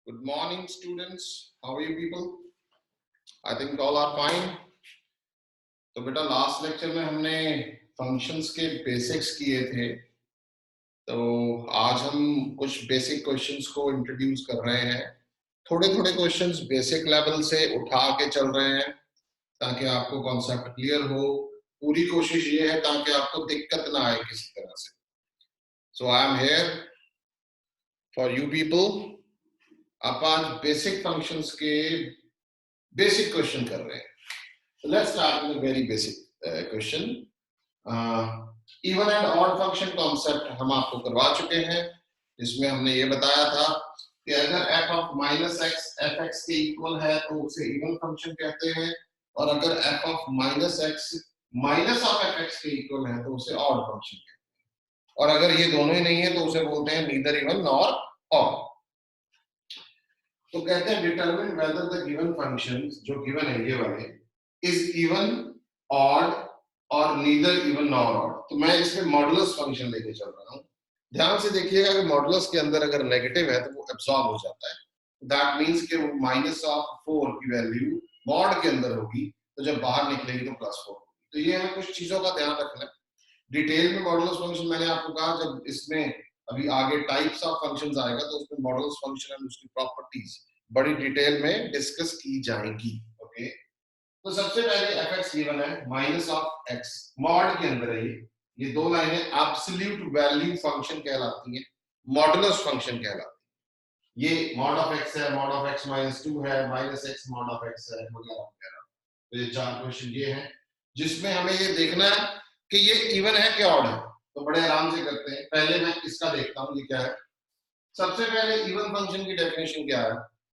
Good morning, students. How are you people? I think all are fine. तो बेटा last lecture में हमने functions के बेसिक्स किए थे, तो आज हम कुछ बेसिक क्वेश्चंस को इंट्रोड्यूस कर रहे हैं। थोड़े थोड़े क्वेश्चंस बेसिक लेवल से उठा के चल रहे हैं ताकि आपको कॉन्सेप्ट क्लियर हो। पूरी कोशिश ये है ताकि आपको दिक्कत ना आए किसी तरह से। So I am here for you people. आप आज बेसिक फंक्शंस के बेसिक क्वेश्चन कर रहे हैं। Let's start with a very basic question. Even and odd function concept हम आपको करवा चुके हैं, जिसमें हमने ये बताया था कि अगर f of minus x F x के इक्वल है तो उसे इवन फंक्शन कहते हैं, और अगर f of minus x minus of F x के इक्वल है तो उसे ऑड फंक्शन कहते हैं, और अगर ये दोनों ही नहीं है तो उसे बोलते हैं नीदर इवन नॉर ऑड। तो कहते हैं determine whether the given function, जो गिवन है ये वाले, इज इवन ऑड और नीदर इवन नॉर ऑड। तो मैं इसमें मॉडुलस फंक्शन लेके चल रहा हूँ। ध्यान से देखिएगा कि मॉडुलस के अंदर अगर नेगेटिव है तो वो एब्सॉर्ब हो जाता है। दैट मींस कि वो माइनस ऑफ 4 की वैल्यू मॉड के अंदर होगी, तो जब बाहर निकलेगी तो प्लस 4 होगी। तो ये हमें कुछ चीजों का ध्यान रखना है। डिटेल में मॉडुलस फंक्शन मैंने आपको कहा, जब इसमें अभी आगे टाइप्स ऑफ फंक्शंस आएगा तो उसमें मॉडुलस फंक्शन और उसकी प्रॉपर्टीज बड़ी डिटेल में डिस्कस की जाएंगी। ओके, तो सबसे पहले एफ एक्स गिवन है माइनस ऑफ एक्स, मॉड के अंदर है ये दो लाइनें एब्सोल्यूट वैल्यू फंक्शन कहलाती हैं, मॉडुलस फंक्शन कहलाती है। ये मॉड ऑफ एक्स है, मॉड ऑफ एक्स माइनस 2 है, minus x mod of x है, वगैरह वगैरह। तो ये चार क्वेश्चन ये हैं जिसमें हमें ये देखना है कि ये इवन है कि ऑड है। तो बड़े आराम से करते हैं। पहले मैं इसका देखता हूँ ये क्या है। सबसे पहले इवन फंक्शन की डेफिनेशन क्या है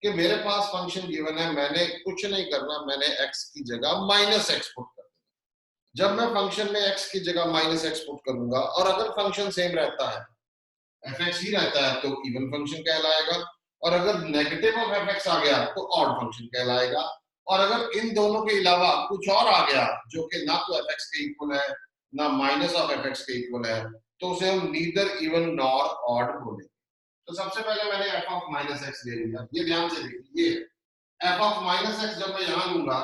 कि मेरे पास फंक्शन गिवन है, मैंने कुछ नहीं करना, मैंने x की जगह माइनस एक्स पुट कर देना। जब मैं फंक्शन में x की जगह माइनस एक्स पुट करूंगा और अगर फंक्शन सेम रहता है, fx ही रहता है, तो इवन फंक्शन कहलाएगा, और अगर नेगेटिव ऑफ fx आ गया तो ऑड फंक्शन कहलाएगा। और अगर इन दोनों के अलावा कुछ और आ गया जो कि ना तो fx के इक्वल है ना माइनस ऑफ fx के इक्वल है, तो उसे हम नीदर इवन नॉर ऑड बोलेंगे। तो सबसे पहले मैंने f ऑफ माइनस एक्स ले लिया। ये ध्यान से देखिए, ये f ऑफ माइनस एक्स जब मैं यहां लूंगा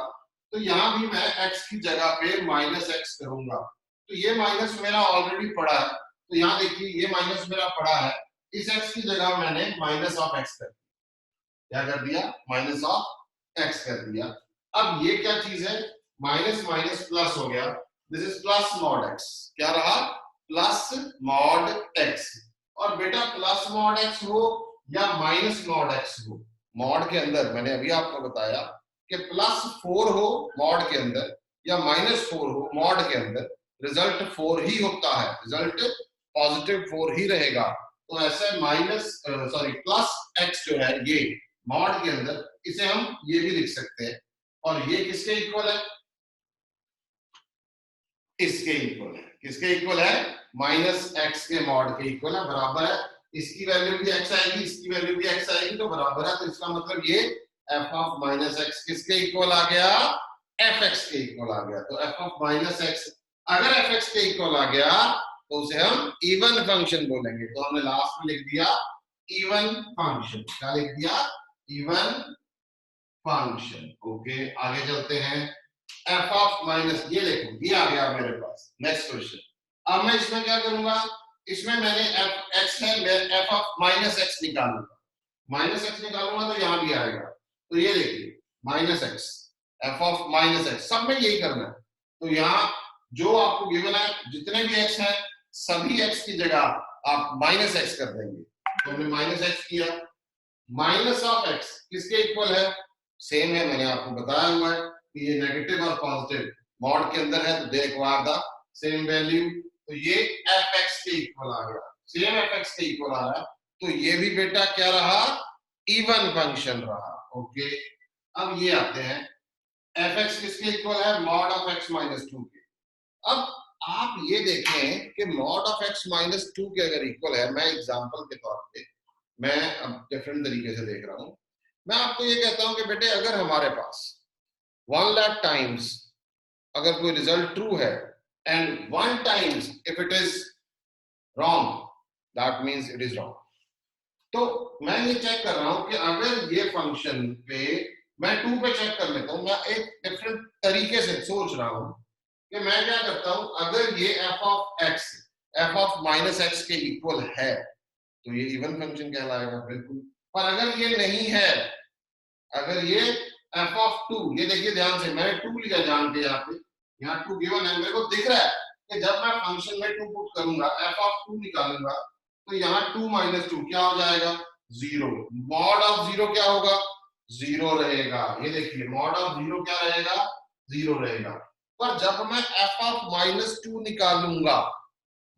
तो यहां भी मैं x की जगह पे माइनस एक्स करूंगा। तो ये माइनस मेरा ऑलरेडी पड़ा है, तो यहां देखिए ये माइनस मेरा पड़ा है, इस x की जगह मैंने माइनस ऑफ एक्स कर दिया। क्या कर दिया? माइनस ऑफ एक्स कर दिया। अब ये क्या चीज है? माइनस माइनस प्लस हो गया, this is plus mod x. क्या रहा? Plus mod x. और बेटा प्लस मॉड एक्स हो या माइनस मॉड एक्स हो, मॉड के अंदर मैंने अभी आपको बताया कि प्लस 4 हो मॉड के अंदर या माइनस 4 हो मॉड के अंदर, रिजल्ट 4 ही होता है, रिजल्ट पॉजिटिव 4 ही रहेगा। तो ऐसे माइनस प्लस एक्स जो है ये मॉड के अंदर, इसे हम ये भी लिख सकते हैं। और ये किसके इक्वल है? इसके इक्वल है। किसके इक्वल है? माइनस एक्स के मॉड के इक्वल है, बराबर है। इसकी वैल्यू भी एक्स आएगी, इसकी वैल्यू भी एक्स आएगी, तो बराबर है। तो इसका मतलब ये एफ ऑफ माइनस एक्स किसके इक्वल आ गया? एफ एक्स के इक्वल आ गया। तो एफ ऑफ माइनस एक्स अगर एफ एक्स के इक्वल आ गया तो उसे हम इवन फंक्शन बोलेंगे। तो हमने लास्ट में लिख दिया इवन फंक्शन। क्या लिख दिया? Even function. ओके, आगे चलते हैं। एफ ऑफ माइनस, ये देखो ये आ गया मेरे पास। Next question. अब मैं इसमें क्या करूंगा? इसमें मैंने एफ एक्स है, मैं एफ ऑफ माइनस एक्स निकालूंगा। माइनस एक्स निकालूंगा तो यहां भी आएगा। तो ये देखिए minus x, F of minus x, सब में यही करना है। तो यहाँ जो आपको गिवन है, जितने भी एक्स हैं सभी एक्स की जगह आप माइनस एक्स कर देंगे। तो हमने माइनस एक्स किया। माइनस ऑफ एक्स किसके इक्वल है? सेम है, मैंने आपको बताया हुआ है कि ये नेगेटिव और पॉजिटिव मॉड के अंदर है, तो they require the same value. तो ये एफ एक्स के इक्वल आ गया, सेम एफ एक्स के इक्वल आ रहा है। तो ये भी बेटा क्या रहा? इवन फंक्शन रहा। ओके, अब ये आते हैं एफ एक्स किसके इक्वल है? मॉड ऑफ एक्स माइनस 2 के। अब आप ये देखें कि मॉड ऑफ एक्स माइनस 2 के अगर इक्वल है, मैं एग्जांपल के तौर पे मैं अब डिफरेंट तरीके से देख रहा हूं। मैं आपको ये कहता हूं कि बेटे अगर हमारे पास 1 लाख टाइम्स अगर कोई रिजल्ट ट्रू है and 1 times if it is wrong, that means it is wrong. तो मैं ये चेक कर रहा हूं कि अगर ये फंक्शन पे मैं 2 पे चेक कर लेता हूं, मैं एक डिफरेंट तरीके से सोच रहा हूं कि मैं क्या करता हूं, अगर ये f ऑफ माइनस एक्स के इक्वल है तो ये इवन फंक्शन कहलाएगा बिल्कुल। पर अगर ये नहीं है, अगर ये f ऑफ 2, ये देखिए ध्यान से, मैंने 2 लिया जान के, यहाँ 2 गिवन है, मेरे को दिख रहा है कि जब मैं फंक्शन में 2 पुट करूंगा, f ऑफ 2 निकालूंगा, तो यहाँ 2 माइनस 2 क्या हो जाएगा, 0। मॉड ऑफ 0 क्या होगा, 0 रहेगा। ये देखिए मॉड ऑफ 0 क्या रहेगा, 0 रहेगा। पर जब मैं f ऑफ माइनस 2 निकालूंगा,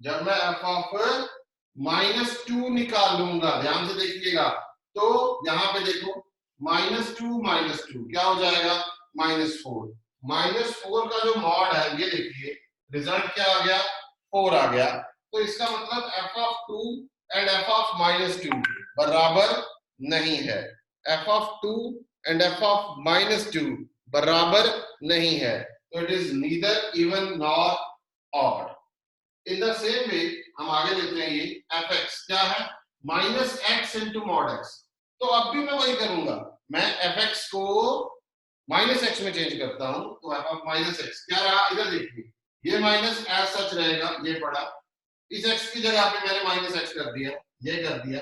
जब मैं f ऑफ माइनस 2 निकालूंगा, ध्यान से देखिएगा, तो यहाँ पे देखो -2 क्या हो जाएगा, -4। -4 का जो मॉड है, ये देखिए रिजल्ट क्या आ गया, 4 आ गया। तो इसका मतलब f of 2 and f of -2 बराबर नहीं है। f of 2 and f of -2 बराबर नहीं है, तो it is neither even nor odd. In the same way हम आगे लेते हैं, ये fx क्या है, -x इंटू मॉड x। तो अब भी मैं वही करूंगा, मैं fx को -x में चेंज करता हूं, तो f ऑफ -x क्या रहा, इधर देखिए, ये माइनस एज सच रहेगा, ये पड़ा, इस x की जगह पे मैंने -x कर दिया, ये कर दिया,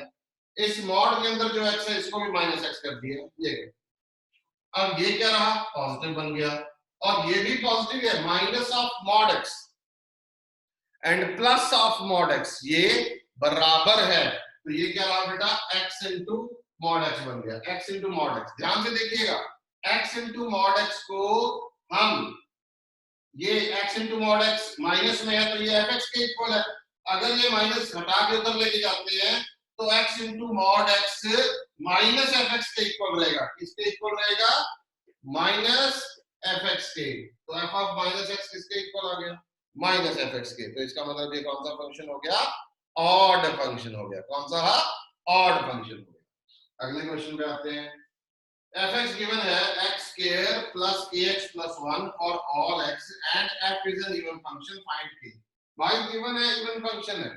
इस मॉड के अंदर जो x है इसको भी -x कर दिया, ये कर। अब ये क्या रहा, पॉजिटिव बन गया, और ये भी पॉजिटिव है, minus of mod x and plus of mod x, ये बराबर है, तो ये क्या रहा बेटा, x इंटू मॉड x बन गया, x इंटू मॉड x। ध्यान से देखिएगा, x इंटू मॉड x को हम, ये x into mod x minus में है तो ये fx के इक्वल है, अगर ये माइनस हटा के उधर लेके जाते हैं तो x into mod x minus fx के इक्वल रहेगा, किसके इक्वल रहेगा, माइनस fx के। तो f ऑफ माइनस x किसके इक्वल आ गया, माइनस fx के। तो इसका मतलब ये कौन सा फंक्शन हो गया, ऑड फंक्शन हो गया। कौन सा, ऑड फंक्शन हो गया। अगले क्वेश्चन पे आते हैं, fx गिवन है x square plus ax plus 1 for all x and f is an even function, find k। भाई गिवन है, इवन फंक्शन है,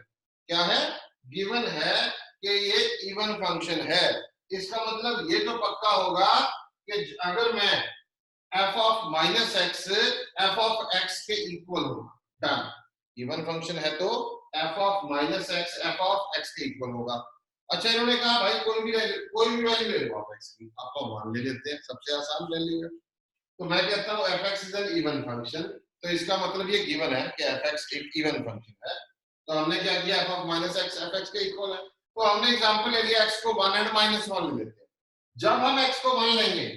क्या है, गिवन है कि ये इवन फंक्शन है। इसका मतलब ये तो पक्का होगा कि अगर मैं f of minus x f of x के इक्वल होगा, डन। इवन फंक्शन है तो f of minus x f of x के इक्वल होगा। अच्छा, इन्होंने कहा भाई कोई भी वैल्यू ले लो आप x की, आपको मान ले लेते हैं, सबसे आसान ले लेंगे। तो मैं कहता हूँ fx is an even function, तो इसका मतलब ये गिवन है कि fx एक इवन फंक्शन है। तो हमने क्या किया, f of minus x fx के इक्वल है, तो हमने एग्जांपल ले लिया x को 1 एंड -1 ले लेते हैं। जब हम x को 1 लेंगे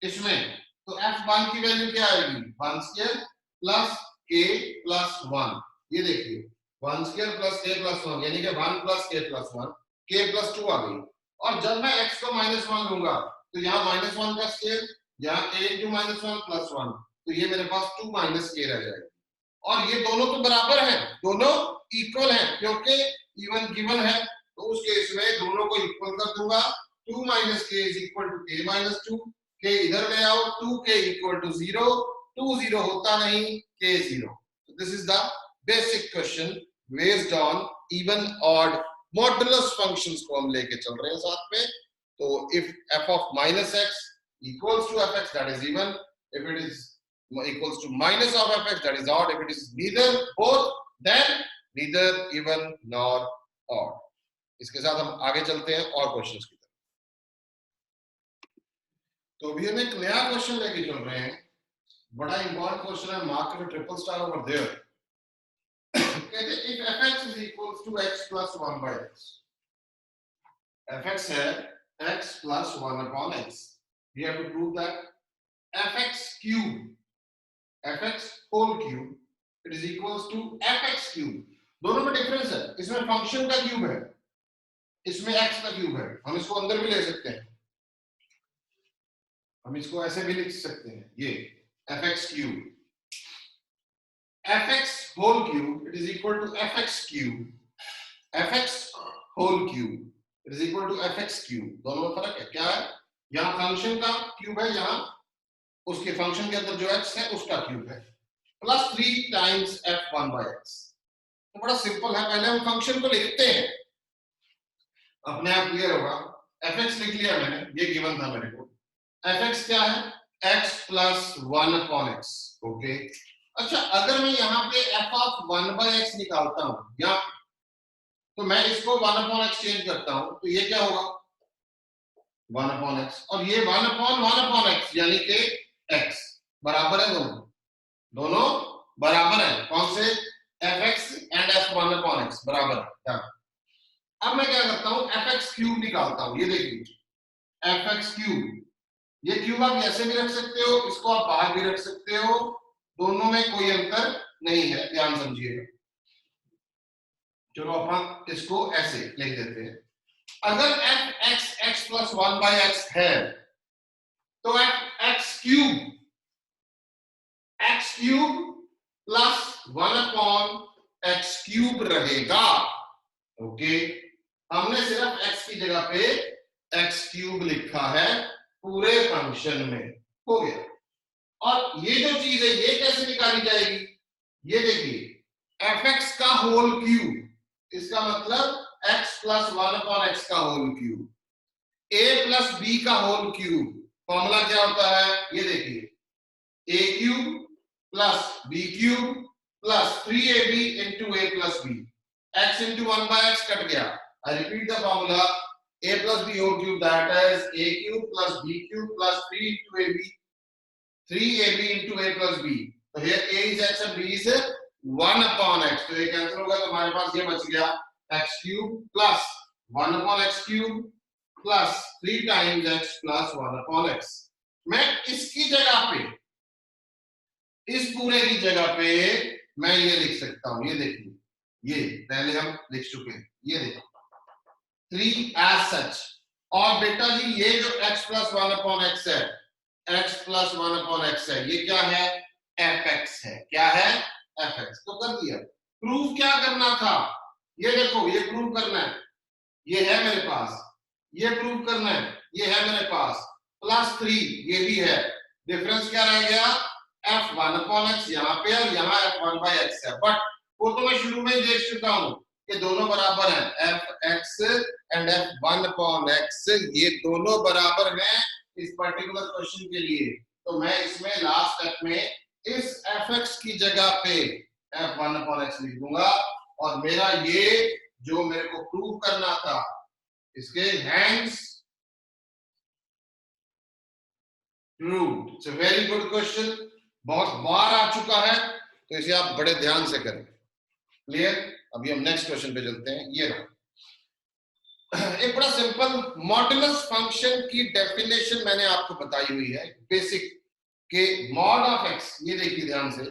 इसमें, तो f1 की वैल्यू क्या आएगी, 1 स्क्वायर प्लस k प्लस 1। ये देखिए 1 स्क्वायर प्लस k प्लस 1, यानी कि 1 plus k plus 1, k plus 2 आ गई। और जब मैं x को -1 लूंगा तो यहाँ -1 का स्क्वायर, यहाँ k इंटू -1 प्लस 1, तो ये मेरे पास 2 माइनस k रह जाएगा। और ये दोनों तो बराबर हैं, दोनों इक्वल हैं, क्योंकि इवन गिवन है, तो उस केस में दोनों को इक्वल कर दूंगा। 2 minus k is equal to k minus 2, k इधर ले आओ, 2k इक्वल टू 0, 2 0 होता नहीं, k 0। This is the basic question based on even odd modulus functions को हम लेके चल रहे हैं साथ में। तो if f of minus x equals to fx, that is even. If it is equals to minus of fx, that is odd. If it is neither both, then neither even nor odd. इसके साथ हम आगे चलते हैं और questions की तरफ। तो अभी हम एक नया क्वेश्चन लेके चल रहे हैं, बड़ा इंपॉर्टेंट क्वेश्चन है, मार्क में ट्रिपल स्टार ओवर देयर। कहते हैं if fx is equals to x plus 1 by x, fx है x plus 1 upon x, we have to prove that fx cube, fx whole cube, it is equals to fx cube। दोनों में difference है, इसमें function का cube है, इसमें x का cube है। हम इसको अंदर भी ले सकते हैं, हम इसको ऐसे भी लिख सकते हैं, ये fx cube, fx whole cube, it is equal to fx cube, fx whole cube, it is equal to fx cube। दोनों में फर्क है, क्या है, यहाँ फंक्शन का क्यूब है, यहाँ उसके फंक्शन के अंदर जो x है उसका क्यूब है, plus 3 times f1 by x। तो बड़ा सिंपल है, पहले हम फंक्शन को लिखते हैं, अपने आप क्लियर होगा। fx लिख लिया मैंने, ये गिवन था मेरे को। fx क्या है? x plus 1 upon x. Okay, अच्छा अगर मैं यहाँ पे f ऑफ 1/x निकालता हूं या तो मैं इसको 1 अपॉन एक्स चेंज करता हूं तो ये क्या होगा? 1 अपॉन एक्स, और ये 1 अपॉन 1 अपॉन एक्स यानी कि x बराबर है, दोनों दोनों बराबर है। कौन से? fx and f1 upon x बराबर है क्या? अब मैं क्या करता हूं, fx क्यूब निकालता हूं। ये देखिए fx क्यूब, ये क्यूब आप ऐसे भी रख सकते हो, इसको आप बाहर भी रख सकते हो, दोनों में कोई अंतर नहीं है, ध्यान समझिएगा। चलो अपन इसको ऐसे लिख देते हैं। अगर f x x plus 1/x है तो f x cube plus 1 upon x cube रहेगा। ओके, हमने सिर्फ x की जगह पे x क्यूब लिखा है पूरे फंक्शन में, हो गया। और ये जो चीज है ये कैसे निकाली जाएगी? ये देखिए fx का होल क्यूब, इसका मतलब x प्लस 1 अपॉन एक्स का whole cube, a plus b का होल क्यूब। फॉर्मूला क्या होता है? ये देखिए a cube plus b cube plus 3ab into a plus b, x into 1/x cut गया। I repeat the formula, a plus b whole cube that is a cube plus b cube plus 3 into ab, 3ab into a plus b। तो here a is x and b is 1 upon x, तो ये cancel होगा तो हमारे पास ये बच गया x cube plus 1 upon x cube plus 3 times x plus 1 upon x। मैं इसकी जगह पे, इस पूरे की जगह पे मैं ये लिख सकता हूं। ये देखिए, ये पहले हम लिख चुके हैं, ये देखिए 3 as such। और बेटा जी ये जो x प्लस 1 upon x है, x प्लस 1 अपॉन एक्स है, ये क्या है? fx है। क्या है? fx। तो कर दिया। प्रूफ क्या करना था? ये देखो, ये प्रूव करना है, ये है मेरे पास, ये प्रूव करना है, ये है मेरे पास, प्लस 3 ये भी है। डिफरेंस क्या रह गया? f1 अपॉन एक्स यहाँ पे और यहाँ f1/x है। बट वो तो मैं शुरू में ही देख चुका हूं कि दोनों बराबर हैं, fx and f1 upon x ये दोनों बराबर हैं इस पर्टिकुलर क्वेश्चन के लिए। तो मैं इसमें लास्ट स्टेप में इस fx की जगह पे f1 अपॉन x लिख दूंगा, और मेरा ये जो मेरे को प्रूव करना था इसके hands proved. It's a very good question, बहुत बार आ चुका है, तो इसे आप बड़े ध्यान से करें। क्लियर? अभी हम नेक्स्ट क्वेश्चन पे चलते हैं। ये रहा एक बड़ा सिंपल मॉडुलस फंक्शन की डेफिनेशन मैंने आपको बताई हुई है, बेसिक के मॉड ऑफ एक्स। ये देखिए ध्यान से,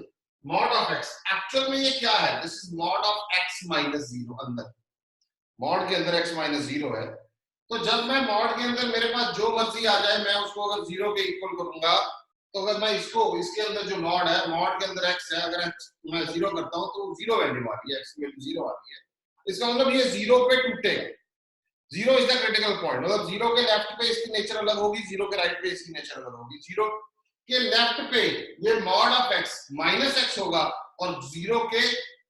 मॉड ऑफ एक्स एक्चुअल में ये क्या है? This is mod of x minus 0। अंदर मॉड के अंदर x माइनस 0 है, तो जब मैं मॉड के अंदर मेरे पास जो मर्जी आ जाए मैं उसको अगर 0 के इक्वल करूंगा, तो अगर मैं इसको इसके अंदर जो मॉड है, मॉड के अंदर x है, अगर मैं 0 करता हूं तो 0 वैल्यू आ रही है, x की वैल्यू 0 आ रही है। इसका मतलब ये 0 पे टूटेगा। 0 इज द क्रिटिकल पॉइंट, मतलब 0 के लेफ्ट पे इसकी नेचर अलग होगी, 0 के राइट पे इसकी नेचर अलग होगी। 0 के लेफ्ट पे ये mod of x minus x होगा, और 0 के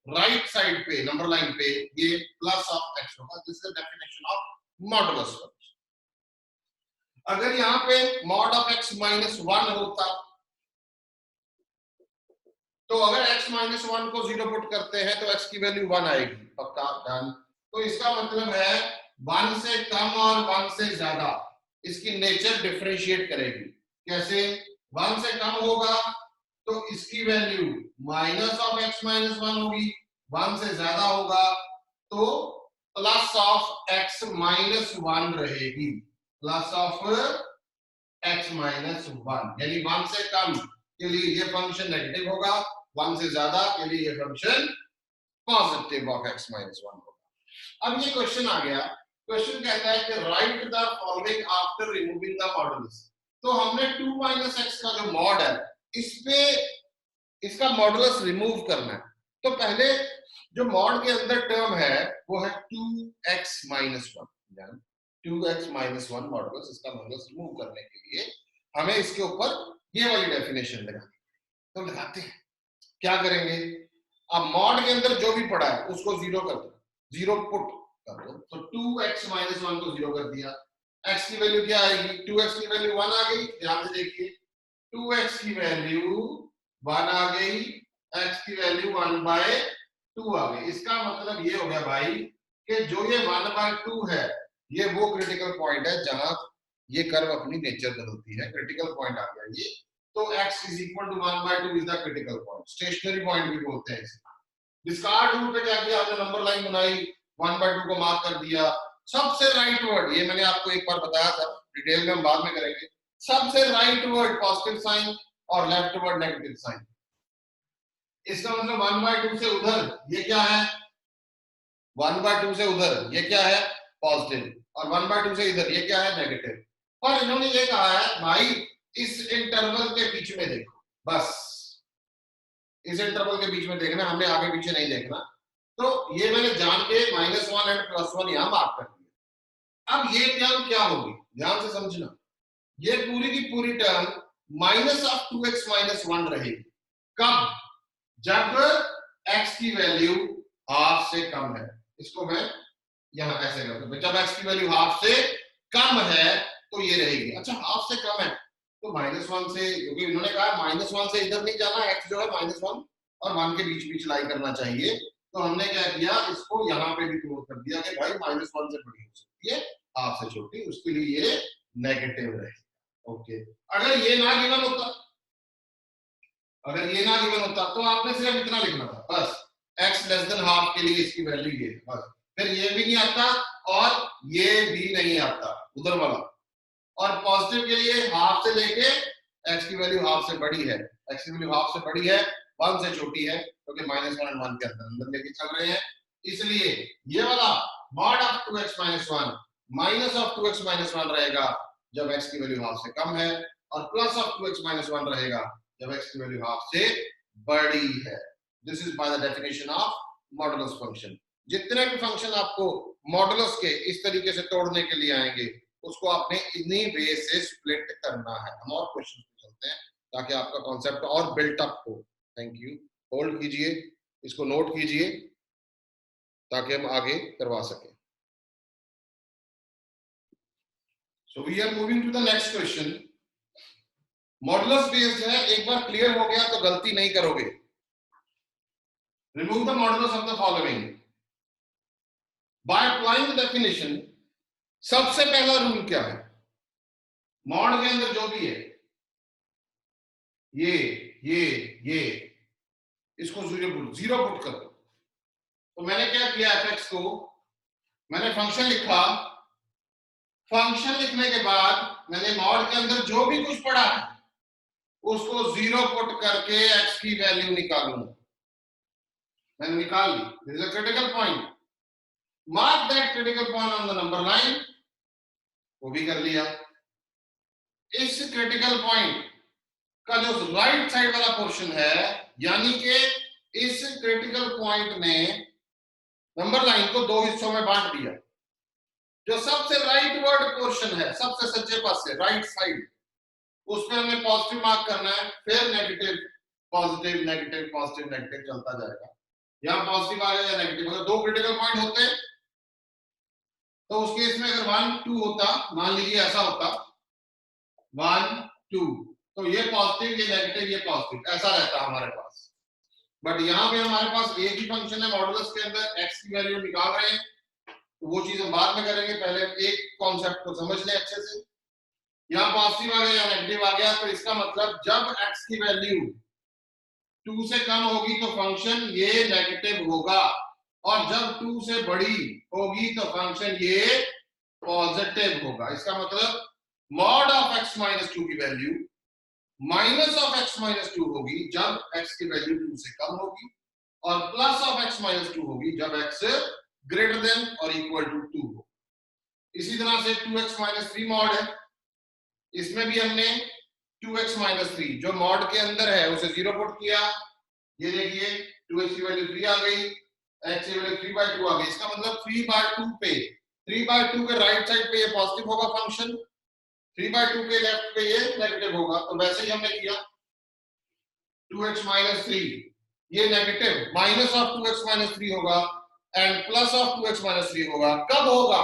राइट साइड पे नंबर लाइन पे ये प्लस ऑफ x होगा। This is the definition of modulus function. अगर यहाँ पे मॉड ऑफ x माइनस 1 होता, तो अगर x माइनस 1 को 0 पुट करते हैं तो x की वैल्यू 1 आएगी, पक्का डन। तो इसका मतलब है 1 से कम और 1 से ज्यादा इसकी नेचर डिफरेंशिएट करेगी। कैसे? 1 से कम होगा तो इसकी value minus of x minus 1 होगी, 1 से ज्यादा होगा तो प्लस ऑफ x माइनस 1 रहेगी, प्लस ऑफ x माइनस 1। यानी 1 से कम के लिए ये फंक्शन नेगेटिव होगा, 1 से ज्यादा के लिए ये function positive of x minus 1 होगा। अब ये क्वेश्चन आ गया, क्वेश्चन कहता है कि right the following after removing the modulus. तो हमने 2 माइनस एक्स का जो मॉड है इस पे इसका मॉडुलस रिमूव करना है। तो पहले जो मॉड के अंदर टर्म है वो है 2x minus 1, 2x minus 1 modulus. इसका मॉडुलस रिमूव करने के लिए हमें इसके ऊपर ये वाली डेफिनेशन लगानी है। तो लगाते हैं, क्या करेंगे? अब मॉड के अंदर जो भी पड़ा है उसको 0 कर दो, 0 पुट, कर दो। तो 2x माइनस 1 को 0 कर दिया। x की वैल्यू क्या आएगी? 2x की वैल्यू 1 आ गई। ध्यान से देखिए, 2x की वैल्यू 1 आ गई, x की वैल्यू 1/2 आ गई। इसका मतलब ये हो गया भाई कि जो ये 1/2 है, ये वो क्रिटिकल पॉइंट है जहां ये कर्व अपनी नेचर बदलती है। क्रिटिकल पॉइंट आ गया ये। तो x is equal to 1/2 is the critical point, stationary point भी बोलते हैं इसे। डिस्कार्ड रूल पे क्या किया आपने? नंबर लाइन बनाई, 1/2 को मार्क कर दिया। सबसे राइट वर्ड, ये मैंने आपको एक बार बताया था, डिटेल में हम बाद में करेंगे। सबसे राइट वर्ड पॉजिटिव साइन और लेफ्ट वर्ड नेगेटिव साइन। इसका मतलब 1/2 से उधर ये क्या है? 1/2 से उधर ये क्या है? पॉजिटिव। और 1/2 से इधर ये क्या है? नेगेटिव। और इन्होंने ये कहा है भाई इस इंटरवल के बीच में देखो, बस इस इंटरवल के बीच में देखना, हमने आगे पीछे नहीं देखना। तो ये मैंने जान के -1 एंड +1 यहां मार्क कर दिया। अब ये टर्म क्या होगी? ध्यान से समझना, ये पूरी की पूरी टर्म -2x - 1 रहेगी। कब? जब x की वैल्यू हाफ से कम है। इसको मैं यहां ऐसे कर दूं, जब x की वैल्यू हाफ से कम है तो ये रहेगी। अच्छा, हाफ से कम है तो -1 से, क्योंकि इन्होंने कहा -1 से इधर नहीं जाना, x जो है -1 और 1 के बीच बीच लाई करना चाहिए। तो हमने क्या किया, इसको यहाँ पे भी क्लोज कर दिया कि भाई -1 से बड़ी हो सकती है, हाफ से छोटी, उसके लिए ये नेगेटिव रहेगा। ओके, अगर ये ना गिवन होता, अगर ये ना गिवन होता तो आपने सिर्फ इतना लिखना था बस, x लेस देन हाफ के लिए इसकी वैल्यू ये बस। फिर ये भी नहीं आता और ये भी नहीं आता उधर वाला। और पॉजिटिव के लिए हाफ से लेके x की वैल्यू हाफ से बड़ी है, x की वैल्यू हाफ से बड़ी है, 1 से छोटी है, क्योंकि -1 और 1 के अंदर लेके चल रहे हैं। इसलिए ये वाला mod of 2x - 1 minus of 2x - 1 रहेगा जब x की वैल्यू हाफ से कम है, और प्लस ऑफ 2x - 1 रहेगा जब x की वैल्यू हाफ से बड़ी है। This is by the definition of modulus function. जितने भी फंक्शन आपको मॉडुलस के इस तरीके से तोड़ने के लिए आएंगे, उसको आपने इन्हीं वे से स्प्लिट करना है। हम और क्वेश्चन पे चलते हैं ताकि आपका कॉन्सेप्ट और बिल्ट अप हो। थैंक यू, होल्ड कीजिए, इसको नोट कीजिए ताकि हम आगे करवा सकें। So we are moving to the next question. Modulus based है, एक बार क्लियर हो गया तो गलती नहीं करोगे। Remove the modulus of the following by applying the definition. सबसे पहला रूल क्या है? मॉड के अंदर जो भी है, ये इसको जीरो पुट कर दो। तो मैंने क्या किया, fx को मैंने फंक्शन लिखा। फंक्शन लिखने के बाद मैंने मॉड के अंदर जो भी कुछ पढ़ा है उसको 0 पुट करके x की वैल्यू निकालूंगा। मैंने निकाल ली। This is a critical point, mark that critical point on the number line. वो भी कर लिया। इस क्रिटिकल पॉइंट का जो राइट साइड वाला पोर्शन है, यानी कि इस क्रिटिकल पॉइंट ने नंबर लाइन को दो हिस्सों में बांट दिया। जो सबसे राइट वर्ड पोर्शन है, सबसे सज्जे पासे राइट साइड, उसमें हमने पॉजिटिव मार्क करना है, फिर negative positive negative positive negative चलता जाएगा। यहां पॉजिटिव आ गया या नेगेटिव, अगर दो क्रिटिकल पॉइंट होते तो उस केस में अगर 1 2 होता, मान लीजिए ऐसा होता 1 2, तो ये पॉजिटिव ये नेगेटिव ये पॉजिटिव, ऐसा रहता हमारे पास। बट यहाँ पे हमारे पास एक ही फंक्शन है मॉडुलस के अंदर, x की वैल्यू निकाल रहे हैं, तो वो चीज हम बाद में करेंगे, पहले एक कॉन्सेप्ट को समझ लें अच्छे से। यहाँ पॉजिटिव आ गया या नेगेटिव आ गया, तो इसका मतलब जब x की वैल्यू 2 से कम होगी तो फंक्शन ये नेगेटिव होगा, और जब 2 से बड़ी होगी तो फंक्शन ये पॉजिटिव होगा। इसका मतलब मॉड ऑफ x - 2 की वैल्यू माइनस ऑफ x - 2 होगी जब x की वैल्यू 2 से कम होगी, और प्लस ऑफ x - 2 होगी जब x ग्रेटर देन और इक्वल टू 2 हो। इसी तरह से 2x - 3 मॉड है, इसमें भी हमने 2x - 3 जो मॉड के अंदर है उसे 0 पुट किया। ये देखिए 2x की वैल्यू 3 आ गई, x की वैल्यू 3/2 आ गई। इसका मतलब 3/2 पे, 3/2 के राइट साइड पे ये पॉजिटिव होगा फंक्शन, 3/2 के लेफ्ट पे ये नेगेटिव होगा। तो वैसे ही हमने किया 2x - 3, ये नेगेटिव माइनस ऑफ 2x - 3 होगा, and plus of 2x minus 3 होगा। कब होगा?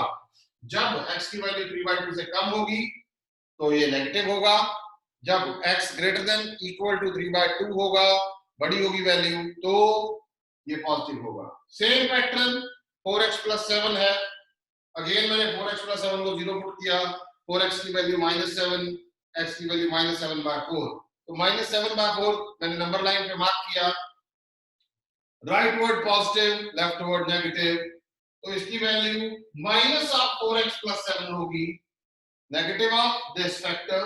जब x की वैल्यू 3/2 से कम होगी तो ये नेगेटिव होगा, जब x greater than equal to 3/2 होगा, बड़ी होगी वैल्यू, तो ये पॉजिटिव होगा। सेम पैटर्न 4x + 7 है। अगेन मैंने 4x + 7 को 0 पुट किया, 4x की वैल्यू -7, x की वैल्यू -7/4, तो -7/4 मैंने नंबर लाइन पे मार्क किया, right word positive, left word negative, तो इसकी वैल्यू -4x + 7 होगी, negative of this factor,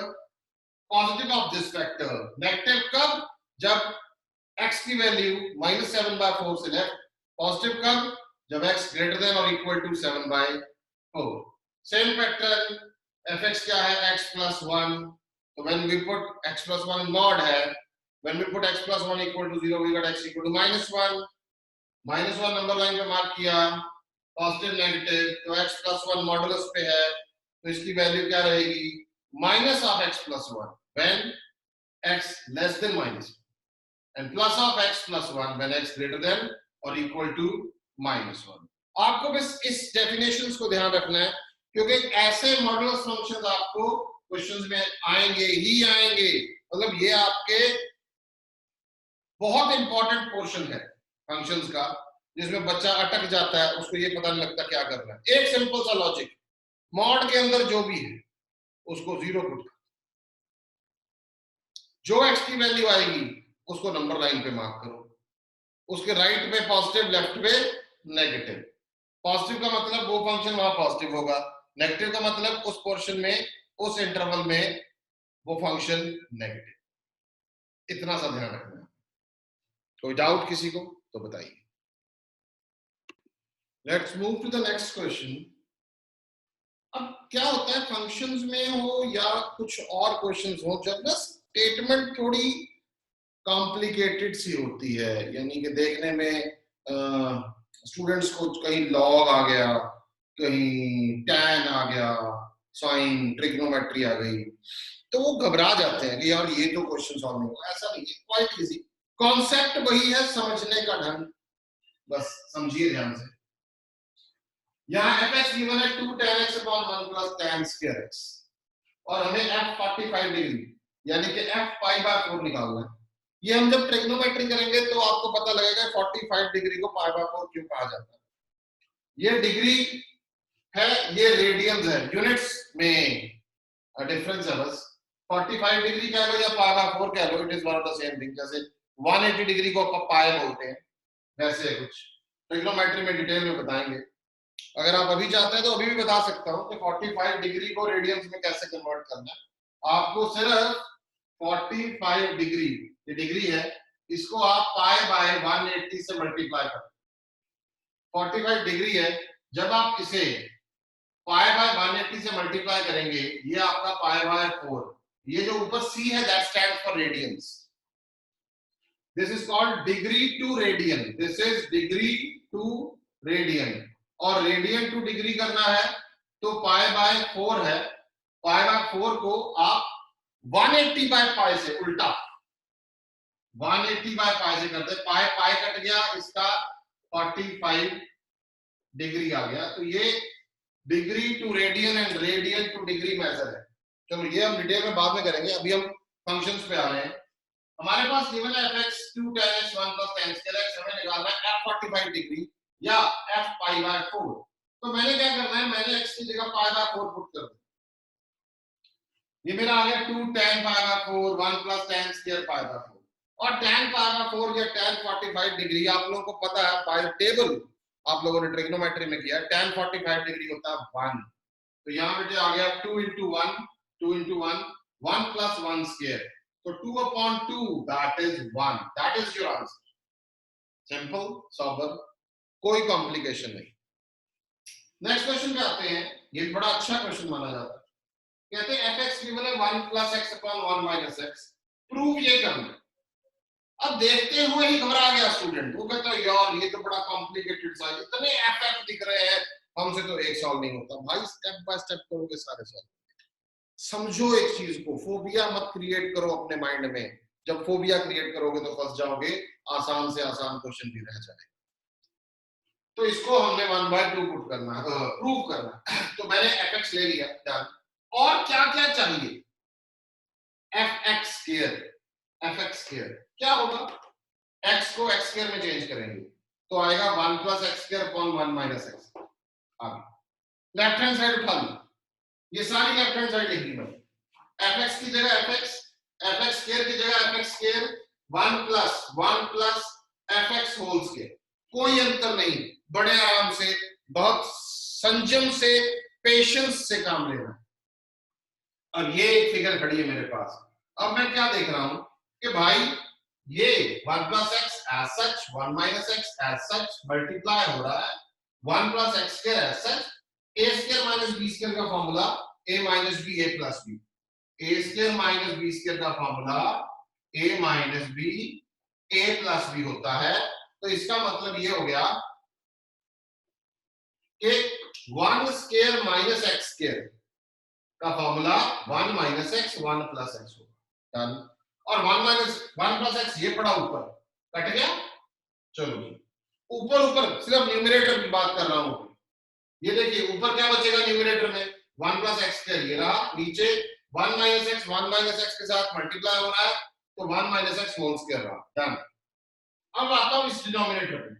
positive of this factor. Negative कब? जब x की वैल्यू -7/4 से लेफ्ट, पॉजिटिव कब? जब x ग्रेटर देन और equal to 7/4। Same pattern fx क्या है? x + 1, तो when we put x + 1 mod है, when we put x + 1 equal to 0, we got x equal to -1, -1 number line पे मार्क किया, पॉजिटिव नेगेटिव, तो x + 1 मॉडुलस पे है, तो इसकी वैल्यू क्या रहेगी? Minus of x + 1 when x less than -1 and plus of x + 1 when x greater than or equal to -1। आपको बस इस डेफिनेशंस को ध्यान रखना है, क्योंकि ऐसे मॉडुलस फंक्शंस आपको क्वेश्चंस में आएंगे ही आएंगे। मतलब ये आपके बहुत इंपॉर्टेंट पोर्शन है फंक्शंस का, जिसमें बच्चा अटक जाता है, उसको ये पता नहीं लगता क्या करना है। एक सिंपल सा लॉजिक, मॉड के अंदर जो भी है उसको 0 पुट कर, जो x की वैल्यू आएगी उसको नंबर लाइन पे मार्क करो, उसके राइट पे पॉजिटिव, लेफ्ट पे नेगेटिव। पॉजिटिव का मतलब वो फंक्शन वहां पॉजिटिव होगा, नेगेटिव का मतलब उस पोर्शन में, उस इंटरवल में वो फंक्शन नेगेटिव। इतना सा ध्यान रखना है। कोई डाउट किसी को तो बताइए। Let's move to the next question. अब क्या होता है फंक्शंस में हो या कुछ और क्वेश्चंस हो, जब ना स्टेटमेंट थोड़ी कॉम्प्लिकेटेड सी होती है, यानी कि देखने में स्टूडेंट्स को कहीं लॉग आ गया, कहीं टैन आ गया, साइन, ट्रिग्नोमेट्री आ गई, तो वो घबरा जाते हैं कि यार ये तो क्वेश्चन सॉल्व नहीं होगा। ऐसा नहीं है, क्वाइट इजी, कॉन्सेप्ट वही है, समझने का ढंग बस समझिए ध्यान से। यहाँ fx गिवन है 2 tan x upon 1 plus tan square x, और हमें f 45 डिग्री यानी कि f π/4 निकालना है। ये हम जब ट्रिग्नोमेट्री करेंगे तो आपको पता लगेगा 45 डिग्री को π/4 क्यों कहा जाता है। ये डिग्री है, ये रेडियंस है, यूनिट्स में डिफरेंस है बस। 45 डिग्री कह लो या π/4 कह लो, it is one of the same thing. जैसे 180 डिग्री को आप पाई बोलते हैं, वैसे है कुछ। ट्रिग्नोमेट्री में डिटेल में बताएंगे, अगर आप अभी चाहते हैं तो अभी भी बता सकता हूं कि 45 डिग्री को रेडियंस में कैसे कन्वर्ट करना है। आपको सिर्फ 45 डिग्री, ये डिग्री है, इसको आप π/180 से मल्टीप्लाई करें। 45 डिग्री है, जब आप इसे π/180 से मल्टीप्लाई करेंगे, ये आपका π/4, ये जो ऊपर c है that stands for radians. This is called degree to radian, this is degree to radian, और रेडियन टू डिग्री करना है तो π/4 है, π/4 को आप 180/π से उल्टा 180/π से करते, पाई कट गया, इसका 45 डिग्री आ गया, तो ये degree to radian and radian to degree measure है। चलो ये हम डिटेल में बाद में करेंगे, अभी हम फंक्शंस पे आ रहे हैं। हमारे पास गिवन है fx 2 tan x 1 plus tan square x, हमें निकालना है f 45 डिग्री या f π/4। तो मैंने क्या करना है, मैंने x की जगह π/4 पुट कर दिया, ये मेरा आ गया 2 tan π/4 1 plus tan square π/4, और tan π/4 या tan 45 डिग्री आप लोगों को पता है बाय टेबल, आप लोगों ने ट्रिग्नोमेट्री में किया, tan 45 डिग्री होता है 1, तो यहाँ पे आ गया 2 into 1 2 into 1 1 plus 1 square, तो 2/2 that is 1, that is your answer। Simple sober, कोई कॉम्प्लिकेशन नहीं। नेक्स्ट क्वेश्चन पे आते हैं, ये बड़ा अच्छा क्वेश्चन माना जाता है। कहते हैं fx गिवन है 1 plus x upon 1 minus x, prove ये करना। अब देखते हुए ही घबरा गया स्टूडेंट, वो कहता है यार ये तो बड़ा कॉम्प्लिकेटेड सा, इतने एफ दिख रहे हैं, हमसे तो एक सॉल्व नहीं होता। भाई स्टेप बाय स्टेप करोगे सारे सॉल्व। समझो एक चीज को, फोबिया मत क्रिएट करो अपने माइंड में, जब फोबिया क्रिएट करोगे तो फंस जाओगे, आसान से आसान क्वेश्चन भी रह जाएगा। तो इसको हमने 1/2 पुट करना है, प्रूव करना है। तो मैंने fx ले लिया, डन। और क्या क्या चाहिए, fx स्क्वायर, fx स्क्वायर क्या होगा, x को x स्क्वायर में चेंज करेंगे तो आएगा 1 + x स्क्वायर अपॉन 1 - x। अब लेफ्ट हैंड साइड उठा ली, ये सारी लेफ्ट हैंड साइड लिख दी मैंने, fx की जगह fx, fx स्क्वायर की जगह fx square, 1 + 1 + fx whole square. कोई अंतर नहीं, बड़े आराम से, बहुत संयम से, पेशेंस से काम लेना। अब ये एक फिगर खड़ी है मेरे पास, अब मैं क्या देख रहा हूं कि भाई ये 1 + x as such, 1 - x as such multiply हो रहा है 1 + x square as such, a² - b² का formula a - b a + b, a² - b² का formula a - b a + b होता है। तो इसका मतलब ये हो गया कि 1² - x² का फॉर्मूला 1 - x 1 + x होगा, डन। और 1 + x ये पड़ा ऊपर, कट गया। चलो ऊपर ऊपर सिर्फ न्यूमरेटर की बात कर रहा हूं, ये देखिए ऊपर क्या बचेगा न्यूमरेटर में, 1 + x² ये रहा, नीचे 1 - x 1 - x के साथ मल्टीप्लाई हो रहा है तो 1 - x होल स्क्वायर रहा, डन। अब आता हूं इस डिनोमिनेटर पे,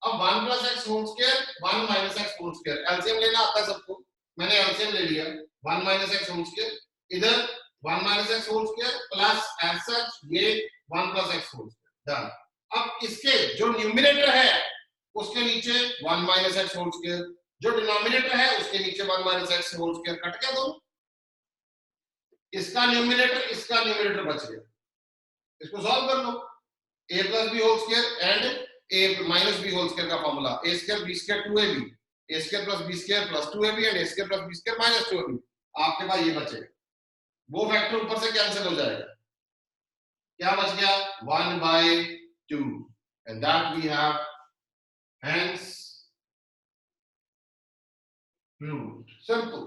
अब 1 + x whole square 1 - x whole square, LCM लेना आता है सबको, मैंने एलसीएम ले लिया, 1 - x होल स्क्वायर, इधर 1 - x whole square plus as such ये 1 + x होल स्क्वायर, डन। अब इसके जो न्यूमरेटर है उसके नीचे 1 - x होल स्क्वायर, जो डिनोमिनेटर है उसके नीचे 1 - x होल स्क्वायर, कट गया दोनों, इसका न्यूमरेटर बच गया, इसको सॉल्व कर लो, a + b whole square and a - b whole square का formula a² b² 2ab, a² + b² + 2ab and a² + b² - 2ab, आपके पास ये बचेगा, वो फैक्टर ऊपर से कैंसिल हो जाएगा, क्या बच गया 1/2 and that we have hence proved. Simple,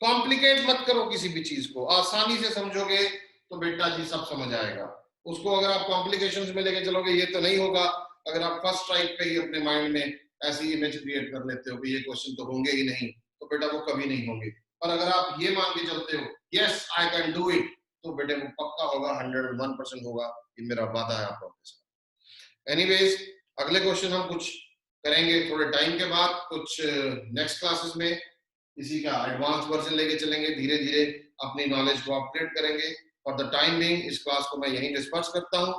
complicate मत करो किसी भी चीज को, आसानी से समझोगे तो बेटा जी सब समझ आएगा। उसको अगर आप कॉम्प्लिकेशंस में लेके चलोगे ये तो नहीं होगा। अगर आप फर्स्ट ट्राई पे ही अपने माइंड में ऐसी इमेज क्रिएट कर लेते हो कि ये क्वेश्चन तो होंगे ही नहीं, तो बेटा वो कभी नहीं होंगे। पर अगर आप ये मान के चलते हो yes I can do it, तो बेटे वो पक्का होगा, 101% होगा, ये मेरा वादा है आप लोगों के साथ। एनीवेज अगले क्वेश्चन हम कुछ करेंगे थोड़े टाइम के बाद, कुछ नेक्स्ट क्लासेस में इसी का एडवांस वर्जन लेके चलेंगे, धीरे धीरे अपनी नॉलेज को अपग्रेड करेंगे। फॉर द टाइम बीइंग इस क्लास को मैं यहीं डिस्पर्स करता हूँ।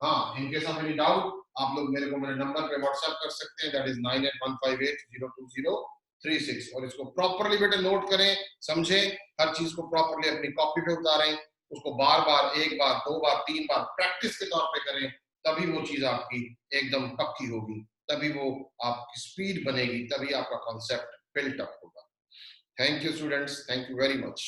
हाँ, in case of any doubt आप लोग मेरे को मेरे नंबर पे व्हाट्सएप कर सकते हैं, दैट इज 9815802036, और इसको प्रॉपरली बेटे नोट करें, समझें, हर चीज को प्रॉपरली अपनी कॉपी पे उतारें, उसको बार बार, एक बार, दो बार, तीन बार प्रैक्टिस के तौर पे करें, तभी वो चीज आपकी एकदम पक्की होगी, तभी वो आपकी स्पीड बनेगी, तभी आपका कॉन्सेप्ट बिल्ट अप होगा। Thank you, students. Thank you very much.